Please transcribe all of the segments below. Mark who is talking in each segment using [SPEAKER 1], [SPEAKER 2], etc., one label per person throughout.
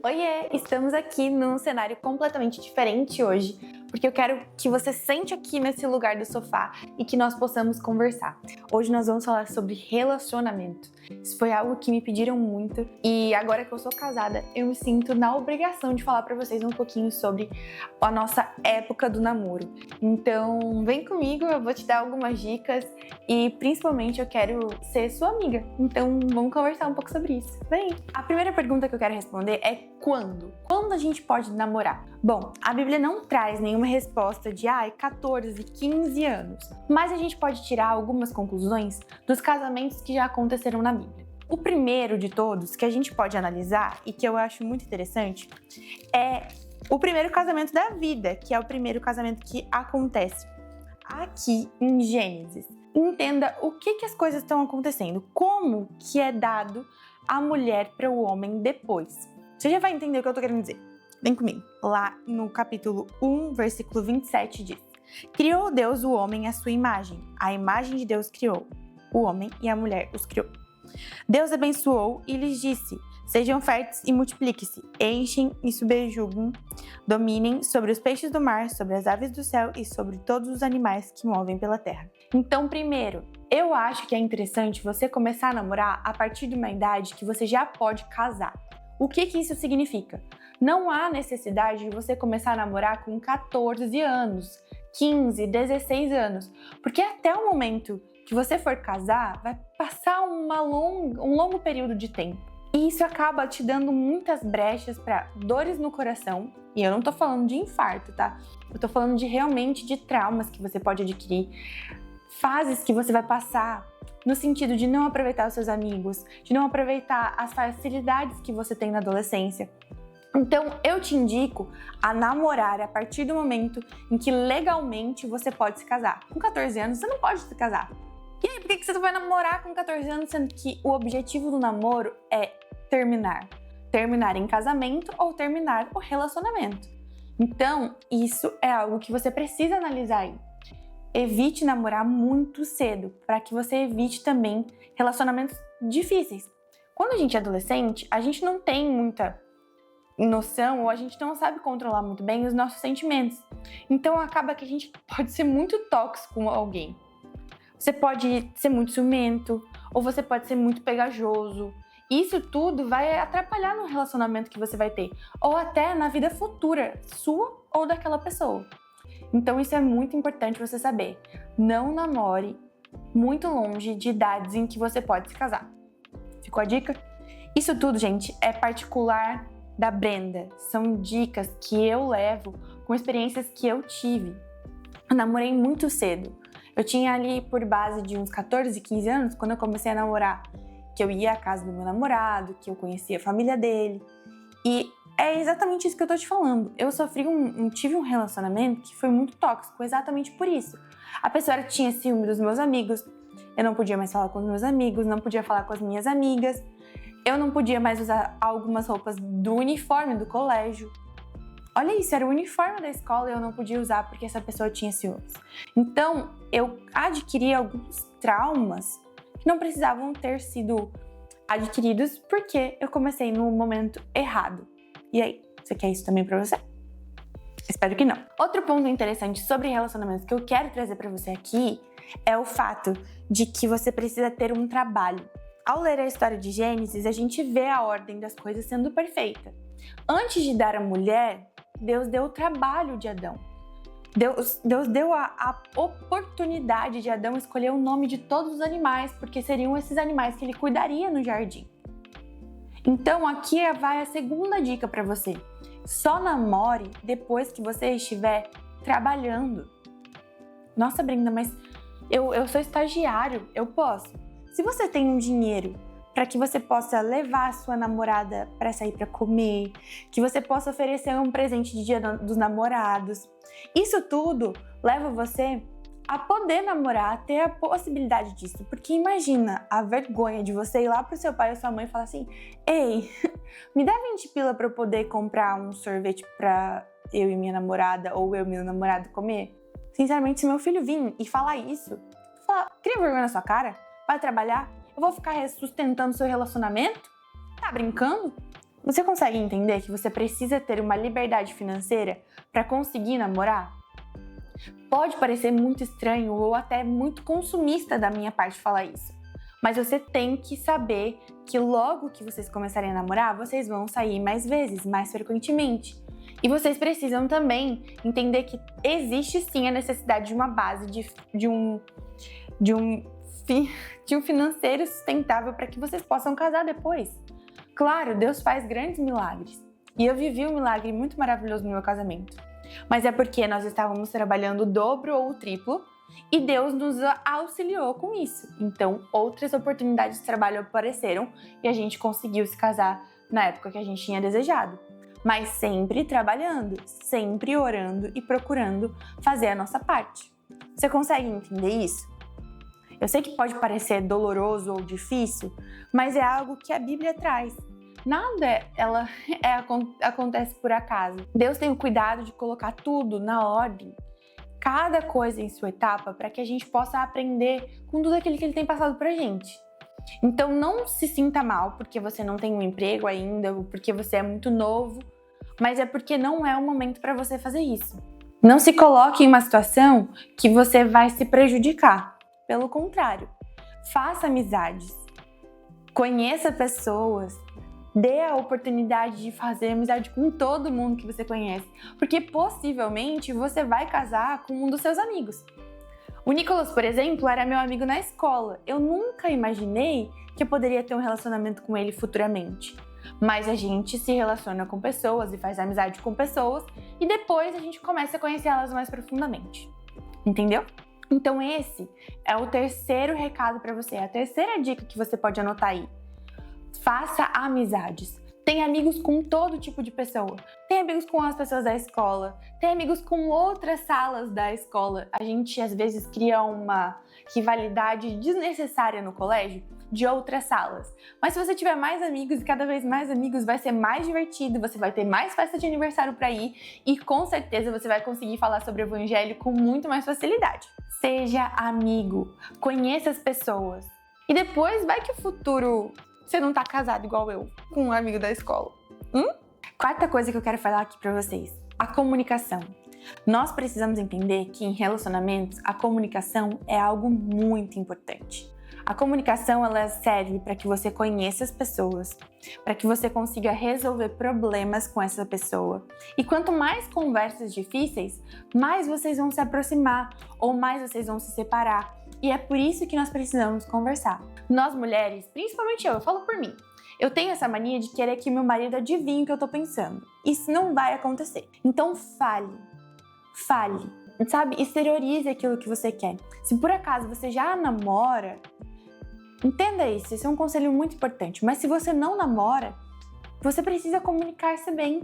[SPEAKER 1] Oiê! Estamos aqui num cenário completamente diferente hoje, porque eu quero que você sente aqui nesse lugar do sofá e que nós possamos conversar. Hoje nós vamos falar sobre relacionamento. Isso foi algo que me pediram muito e agora que eu sou casada, eu me sinto na obrigação de falar pra vocês um pouquinho sobre a nossa época do namoro. Então, vem comigo, eu vou te dar algumas dicas e principalmente eu quero ser sua amiga. Então, vamos conversar um pouco sobre isso. Vem! A primeira pergunta que eu quero responder é quando? Quando a gente pode namorar? Bom, a Bíblia não traz nenhuma resposta de 14, 15 anos, mas a gente pode tirar algumas conclusões dos casamentos que já aconteceram na Bíblia. O primeiro de todos que a gente pode analisar e que eu acho muito interessante é o primeiro casamento da vida, que é o primeiro casamento que acontece aqui em Gênesis. Entenda o que as coisas estão acontecendo, como que é dado a mulher para o homem depois. Você já vai entender o que eu tô querendo dizer. Vem comigo. Lá no capítulo 1, versículo 27 diz: Criou Deus o homem à sua imagem. A imagem de Deus criou. O homem e a mulher os criou. Deus abençoou e lhes disse: Sejam férteis e multipliquem-se, enchem e subjuguem, dominem sobre os peixes do mar, sobre as aves do céu e sobre todos os animais que movem pela terra. Então, primeiro, eu acho que é interessante você começar a namorar a partir de uma idade que você já pode casar. O que isso significa? Não há necessidade de você começar a namorar com 14 anos, 15, 16 anos, porque até o momento que você for casar, vai passar um longo período de tempo. E isso acaba te dando muitas brechas para dores no coração, e eu não tô falando de infarto, tá? Eu tô falando realmente de traumas que você pode adquirir, fases que você vai passar no sentido de não aproveitar os seus amigos, de não aproveitar as facilidades que você tem na adolescência. Então, eu te indico a namorar a partir do momento em que legalmente você pode se casar. Com 14 anos, você não pode se casar. E aí, por que você vai namorar com 14 anos, sendo que o objetivo do namoro é terminar? Terminar em casamento ou terminar o relacionamento. Então, isso é algo que você precisa analisar aí. Evite namorar muito cedo, para que você evite também relacionamentos difíceis. Quando a gente é adolescente, a gente não tem muita noção ou a gente não sabe controlar muito bem os nossos sentimentos. Então acaba que a gente pode ser muito tóxico com alguém. Você pode ser muito ciumento ou você pode ser muito pegajoso. Isso tudo vai atrapalhar no relacionamento que você vai ter ou até na vida futura, sua ou daquela pessoa. Então isso é muito importante você saber. Não namore muito longe de idades em que você pode se casar. Ficou a dica? Isso tudo, gente, é particular da Brenda. São dicas que eu levo com experiências que eu tive. Eu namorei muito cedo. Eu tinha ali por base de uns 14, 15 anos, quando eu comecei a namorar, que eu ia à casa do meu namorado, que eu conhecia a família dele. E é exatamente isso que eu tô te falando. Eu tive um relacionamento que foi muito tóxico, exatamente por isso. A pessoa tinha ciúme dos meus amigos, eu não podia mais falar com os meus amigos, não podia falar com as minhas amigas, eu não podia mais usar algumas roupas do uniforme do colégio. Olha isso, era o uniforme da escola e eu não podia usar porque essa pessoa tinha ciúmes. Então, eu adquiri alguns traumas que não precisavam ter sido adquiridos porque eu comecei no momento errado. E aí, você quer isso também pra você? Espero que não. Outro ponto interessante sobre relacionamentos que eu quero trazer pra você aqui é o fato de que você precisa ter um trabalho. Ao ler a história de Gênesis, a gente vê a ordem das coisas sendo perfeita. Antes de dar a mulher, Deus deu o trabalho de Adão. Deus deu a oportunidade de Adão escolher o nome de todos os animais, porque seriam esses animais que ele cuidaria no jardim. Então, aqui vai a segunda dica para você. Só namore depois que você estiver trabalhando. Nossa, Brenda, mas eu sou estagiário, eu posso. Se você tem um dinheiro para que você possa levar a sua namorada para sair para comer, que você possa oferecer um presente de Dia dos Namorados, isso tudo leva você a poder namorar, a ter a possibilidade disso. Porque imagina a vergonha de você ir lá pro seu pai ou sua mãe e falar assim: ei, me dá 20 pila para eu poder comprar um sorvete para eu e minha namorada ou eu e meu namorado comer. Sinceramente, se meu filho vir e falar isso, cria vergonha na sua cara, vai trabalhar, eu vou ficar sustentando seu relacionamento? Tá brincando? Você consegue entender que você precisa ter uma liberdade financeira para conseguir namorar? Pode parecer muito estranho ou até muito consumista da minha parte falar isso, mas você tem que saber que logo que vocês começarem a namorar, vocês vão sair mais vezes, mais frequentemente. E vocês precisam também entender que existe sim a necessidade de uma base de um financeiro sustentável para que vocês possam casar depois. Claro, Deus faz grandes milagres. E eu vivi um milagre muito maravilhoso no meu casamento. Mas é porque nós estávamos trabalhando o dobro ou o triplo e Deus nos auxiliou com isso. Então, outras oportunidades de trabalho apareceram e a gente conseguiu se casar na época que a gente tinha desejado. Mas sempre trabalhando, sempre orando e procurando fazer a nossa parte. Você consegue entender isso? Eu sei que pode parecer doloroso ou difícil, mas é algo que a Bíblia traz. Nada acontece por acaso. Deus tem o cuidado de colocar tudo na ordem, cada coisa em sua etapa, para que a gente possa aprender com tudo aquilo que Ele tem passado pra gente. Então não se sinta mal porque você não tem um emprego ainda, ou porque você é muito novo, mas é porque não é o momento para você fazer isso. Não se coloque em uma situação que você vai se prejudicar. Pelo contrário, faça amizades, conheça pessoas, dê a oportunidade de fazer amizade com todo mundo que você conhece, porque possivelmente você vai casar com um dos seus amigos. O Nicolas, por exemplo, era meu amigo na escola. Eu nunca imaginei que eu poderia ter um relacionamento com ele futuramente. Mas a gente se relaciona com pessoas e faz amizade com pessoas e depois a gente começa a conhecer elas mais profundamente. Entendeu? Então esse é o terceiro recado para você, a terceira dica que você pode anotar aí. Faça amizades. Tem amigos com todo tipo de pessoa. Tem amigos com as pessoas da escola. Tem amigos com outras salas da escola. A gente, às vezes, cria uma rivalidade desnecessária no colégio de outras salas. Mas se você tiver mais amigos e cada vez mais amigos, vai ser mais divertido. Você vai ter mais festa de aniversário para ir. E, com certeza, você vai conseguir falar sobre o evangelho com muito mais facilidade. Seja amigo. Conheça as pessoas. E depois, vai que o futuro... você não tá casado igual eu, com um amigo da escola. Quarta coisa que eu quero falar aqui pra vocês, a comunicação. Nós precisamos entender que em relacionamentos, a comunicação é algo muito importante. A comunicação, ela serve para que você conheça as pessoas, para que você consiga resolver problemas com essa pessoa. E quanto mais conversas difíceis, mais vocês vão se aproximar ou mais vocês vão se separar. E é por isso que nós precisamos conversar. Nós mulheres, principalmente eu falo por mim, eu tenho essa mania de querer que meu marido adivinhe o que eu tô pensando. Isso não vai acontecer. Então fale, sabe? Exteriorize aquilo que você quer. Se por acaso você já namora, entenda isso, é um conselho muito importante. Mas se você não namora, você precisa comunicar-se bem.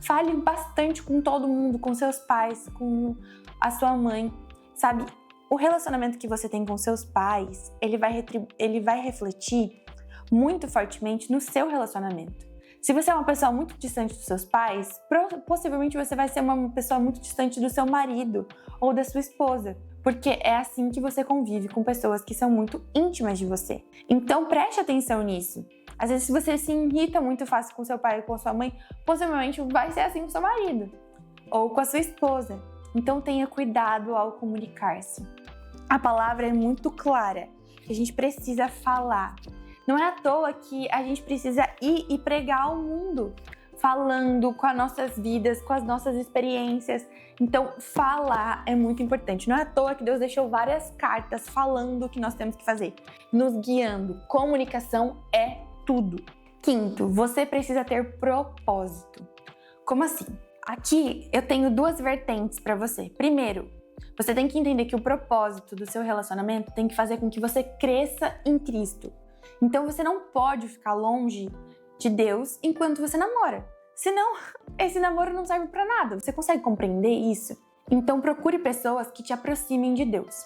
[SPEAKER 1] Fale bastante com todo mundo, com seus pais, com a sua mãe, sabe? O relacionamento que você tem com seus pais, ele vai refletir muito fortemente no seu relacionamento. Se você é uma pessoa muito distante dos seus pais, possivelmente você vai ser uma pessoa muito distante do seu marido ou da sua esposa, porque é assim que você convive com pessoas que são muito íntimas de você. Então preste atenção nisso. Às vezes, se você se irrita muito fácil com seu pai ou com a sua mãe, possivelmente vai ser assim com seu marido ou com a sua esposa. Então tenha cuidado ao comunicar-se. A palavra é muito clara, que a gente precisa falar. Não é à toa que a gente precisa ir e pregar ao mundo, falando com as nossas vidas, com as nossas experiências. Então, falar é muito importante. Não é à toa que Deus deixou várias cartas falando o que nós temos que fazer, nos guiando. Comunicação é tudo. Quinto, você precisa ter propósito. Como assim? Aqui eu tenho duas vertentes para você. Primeiro, você tem que entender que o propósito do seu relacionamento tem que fazer com que você cresça em Cristo. Então você não pode ficar longe de Deus enquanto você namora. Senão, esse namoro não serve para nada. Você consegue compreender isso? Então procure pessoas que te aproximem de Deus.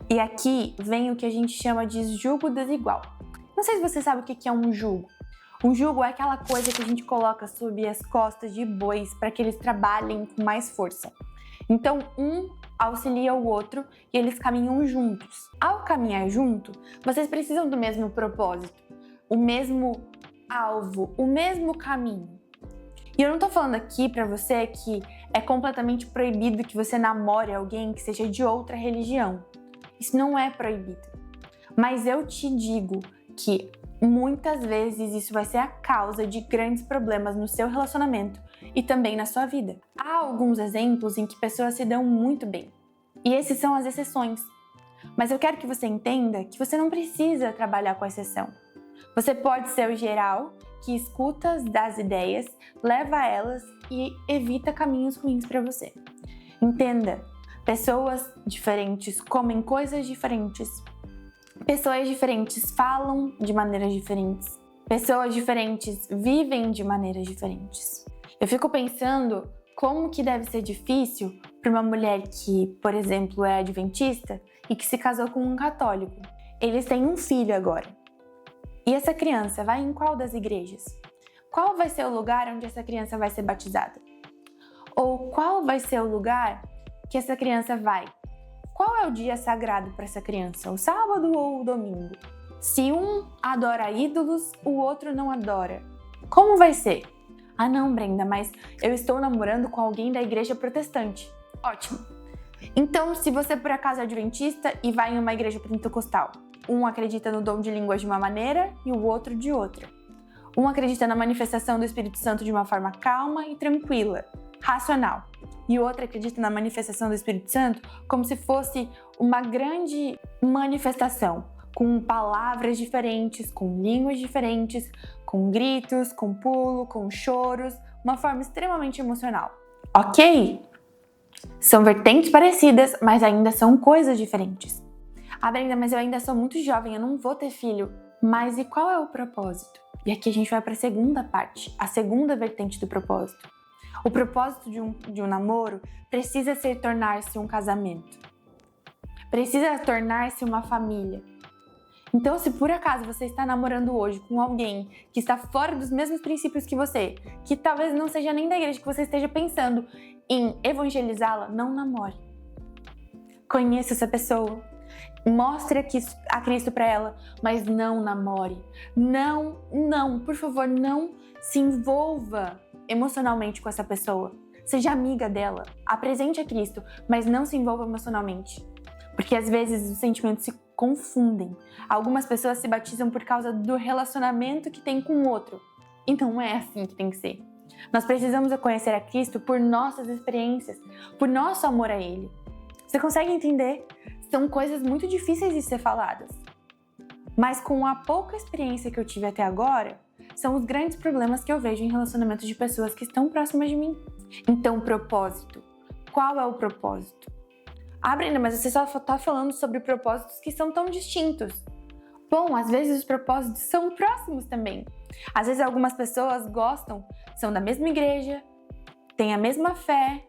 [SPEAKER 1] E aqui vem o que a gente chama de jugo desigual. Não sei se você sabe o que é um jugo. Um jugo é aquela coisa que a gente coloca sob as costas de bois para que eles trabalhem com mais força. Então, um auxilia o outro e eles caminham juntos. Ao caminhar junto, vocês precisam do mesmo propósito, o mesmo alvo, o mesmo caminho. E eu não tô falando aqui pra você que é completamente proibido que você namore alguém que seja de outra religião. Isso não é proibido. Mas eu te digo que muitas vezes isso vai ser a causa de grandes problemas no seu relacionamento e também na sua vida. Há alguns exemplos em que pessoas se dão muito bem. E esses são as exceções. Mas eu quero que você entenda que você não precisa trabalhar com a exceção. Você pode ser o geral que escuta das ideias, leva elas e evita caminhos ruins para você. Entenda, pessoas diferentes comem coisas diferentes. Pessoas diferentes falam de maneiras diferentes. Pessoas diferentes vivem de maneiras diferentes. Eu fico pensando como que deve ser difícil para uma mulher que, por exemplo, é adventista e que se casou com um católico. Eles têm um filho agora. E essa criança vai em qual das igrejas? Qual vai ser o lugar onde essa criança vai ser batizada? Ou qual vai ser o lugar que essa criança vai? Qual é o dia sagrado para essa criança? O sábado ou o domingo? Se um adora ídolos, o outro não adora. Como vai ser? Ah não, Brenda, mas eu estou namorando com alguém da igreja protestante. Ótimo. Então, se você por acaso é adventista e vai em uma igreja pentecostal, um acredita no dom de línguas de uma maneira e o outro de outra. Um acredita na manifestação do Espírito Santo de uma forma calma e tranquila, racional. E o outro acredita na manifestação do Espírito Santo como se fosse uma grande manifestação, com palavras diferentes, com línguas diferentes, com gritos, com pulo, com choros, uma forma extremamente emocional. Ok? São vertentes parecidas, mas ainda são coisas diferentes. Ah, Brenda, mas eu ainda sou muito jovem, eu não vou ter filho. Mas e qual é o propósito? E aqui a gente vai para a segunda parte, a segunda vertente do propósito. O propósito de um namoro precisa ser tornar-se um casamento. Precisa tornar-se uma família. Então, se por acaso você está namorando hoje com alguém que está fora dos mesmos princípios que você, que talvez não seja nem da igreja, que você esteja pensando em evangelizá-la, não namore. Conheça essa pessoa. Mostre a Cristo para ela, mas não namore. Não, por favor, não se envolva emocionalmente com essa pessoa. Seja amiga dela, apresente a Cristo, mas não se envolva emocionalmente. Porque às vezes os sentimentos se confundem. Algumas pessoas se batizam por causa do relacionamento que tem com o outro. E não é assim que tem que ser. Nós precisamos conhecer a Cristo por nossas experiências, por nosso amor a Ele. Você consegue entender? São coisas muito difíceis de ser faladas. Mas com a pouca experiência que eu tive até agora, são os grandes problemas que eu vejo em relacionamentos de pessoas que estão próximas de mim. Então, propósito. Qual é o propósito? Ah, Brenda, mas você só está falando sobre propósitos que são tão distintos. Bom, às vezes os propósitos são próximos também. Às vezes algumas pessoas gostam, são da mesma igreja, têm a mesma fé,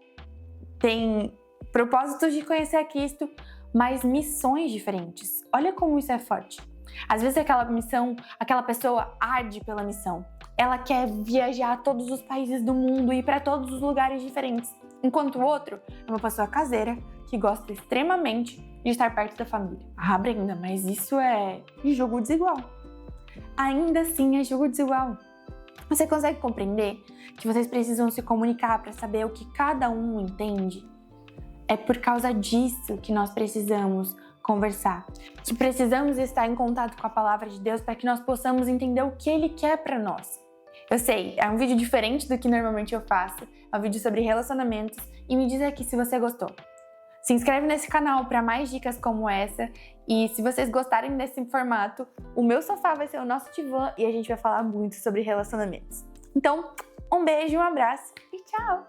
[SPEAKER 1] têm propósitos de conhecer a Cristo, mas missões diferentes. Olha como isso é forte. Às vezes aquela pessoa arde pela missão. Ela quer viajar a todos os países do mundo e ir para todos os lugares diferentes. Enquanto o outro é uma pessoa caseira que gosta extremamente de estar perto da família. Ah, Brenda, mas isso é jogo desigual. Ainda assim é jogo desigual. Você consegue compreender que vocês precisam se comunicar para saber o que cada um entende? É por causa disso que nós precisamos conversar, que precisamos estar em contato com a palavra de Deus para que nós possamos entender o que Ele quer para nós. Eu sei, é um vídeo diferente do que normalmente eu faço, é um vídeo sobre relacionamentos e me diz aqui se você gostou. Se inscreve nesse canal para mais dicas como essa e se vocês gostarem desse formato, o meu sofá vai ser o nosso divã e a gente vai falar muito sobre relacionamentos. Então, um beijo, um abraço e tchau!